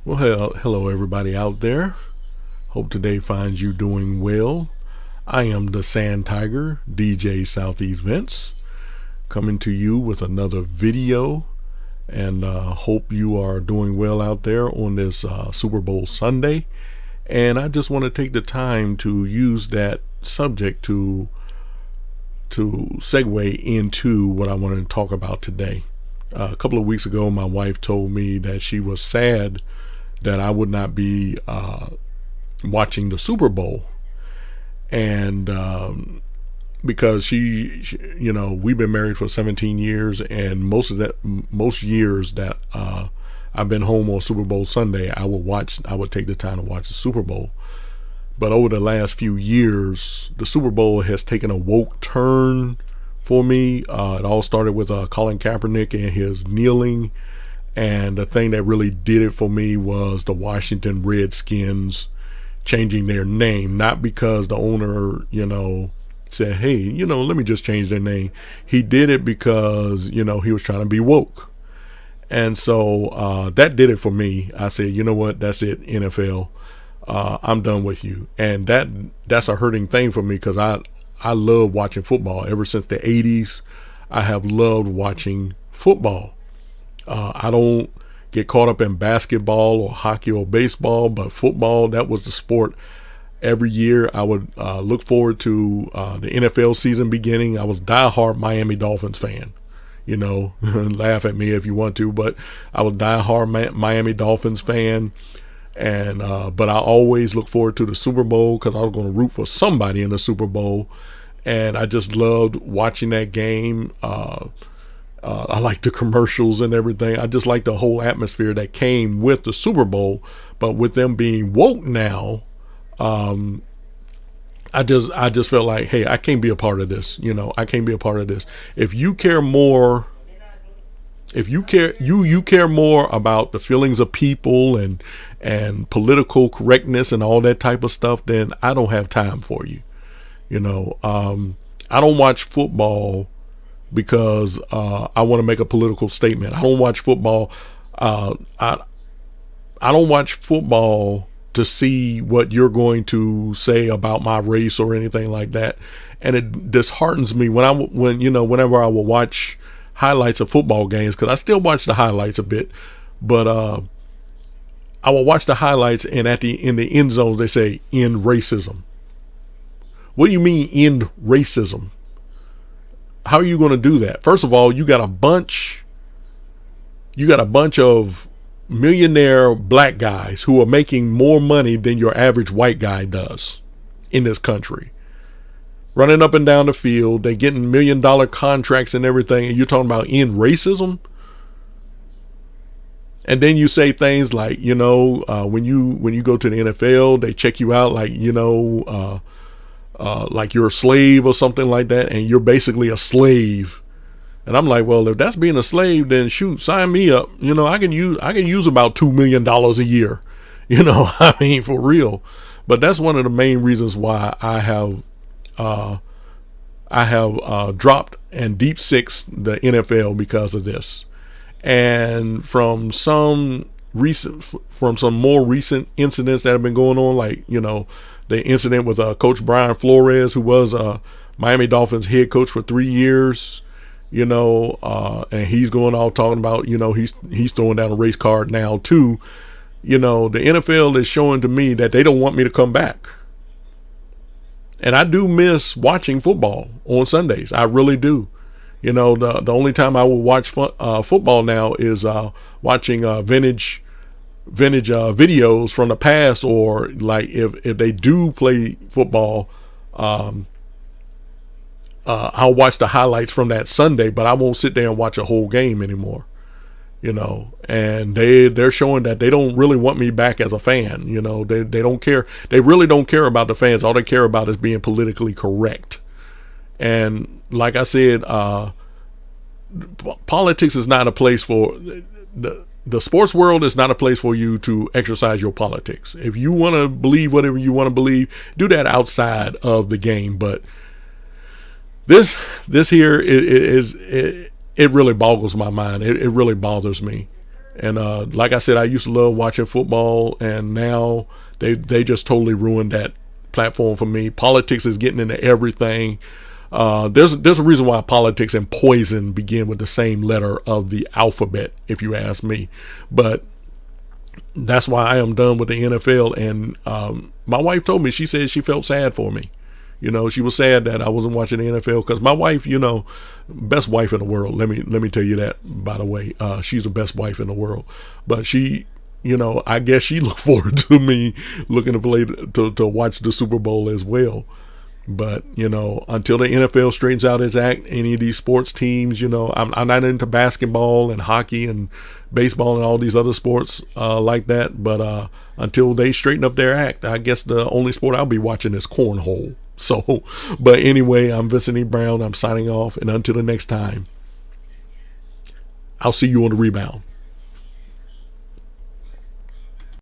Well, hello everybody out there. Hope today finds you doing well. I am the Sand Tiger, DJ Southeast Vince, coming to you with another video, and hope you are doing well out there on this Super Bowl Sunday. And I just want to take the time to use that subject to segue into what I want to talk about today. A couple of weeks ago, my wife told me that she was sad that I would not be watching the Super Bowl, and because we've been married for 17 years, and most years that I've been home on Super Bowl Sunday, I would take the time to watch the Super Bowl. But over the last few years, the Super Bowl has taken a woke turn for me. It all started with Colin Kaepernick and his kneeling. And the thing that really did it for me was the Washington Redskins changing their name, not because the owner, said, hey, let me just change their name. He did it because, he was trying to be woke. And so that did it for me. I said, you know what, that's it, NFL. I'm done with you. And that's a hurting thing for me because I love watching football. Ever since the 80s, I have loved watching football. I don't get caught up in basketball or hockey or baseball, but football, that was the sport. Every year I would look forward to the NFL season beginning. I was a diehard Miami Dolphins fan. Laugh at me if you want to, but I was a diehard Miami Dolphins fan. And but I always look forward to the Super Bowl because I was going to root for somebody in the Super Bowl. And I just loved watching that game. I like the commercials and everything. I just like the whole atmosphere that came with the Super Bowl. But with them being woke now, I just felt like, hey, I can't be a part of this. I can't be a part of this. If you care more, you care more about the feelings of people and political correctness and all that type of stuff, then I don't have time for you. I don't watch football because I want to make a political statement. I don't watch football. I don't watch football to see what you're going to say about my race or anything like that. And it disheartens me whenever I will watch highlights of football games, because I still watch the highlights a bit, but I will watch the highlights, and in the end zones they say end racism. What do you mean end racism? How are you going to do that? First of all, you got a bunch of millionaire black guys who are making more money than your average white guy does in this country, running up and down the field. They getting $1 million contracts and everything, and you're talking about end racism. And then you say things like, when you go to the NFL, they check you out like you're a slave or something like that, and you're basically a slave. And I'm like, well, if that's being a slave, then shoot, sign me up. I can use about $2 million a year. For real. But that's one of the main reasons why I have dropped and deep sixed the NFL because of this. And from some more recent incidents that have been going on, like the incident with Coach Brian Flores, who was Miami Dolphins head coach for 3 years, and he's going all talking about, he's throwing down a race card now too. The NFL is showing to me that they don't want me to come back. And I do miss watching football on Sundays. I really do. The only time I will watch football now is watching vintage videos from the past, or like if they do play football, I'll watch the highlights from that Sunday, but I won't sit there and watch a whole game anymore. And they're showing that they don't really want me back as a fan. They don't care. They really don't care about the fans. All they care about is being politically correct. And like I said, politics is not a place for the sports world. Is not a place for you to exercise your politics. If you want to believe whatever you want to believe, do that outside of the game. But this here it really boggles my mind. It really bothers me. And like I said, I used to love watching football, and now they just totally ruined that platform for me. Politics is getting into everything. There's a reason why politics and poison begin with the same letter of the alphabet, if you ask me. But that's why I am done with the NFL. And my wife told me, she said she felt sad for me. She was sad that I wasn't watching the NFL, because my wife, best wife in the world. Let me tell you that, by the way. She's the best wife in the world. But she, I guess she looked forward to me looking to play to watch the Super Bowl as well. But until the NFL straightens out its act, any of these sports teams, I'm not into basketball and hockey and baseball and all these other sports like that. But until they straighten up their act, I guess the only sport I'll be watching is cornhole. So, but anyway, I'm Vincent E. Brown. I'm signing off, and until the next time, I'll see you on the rebound.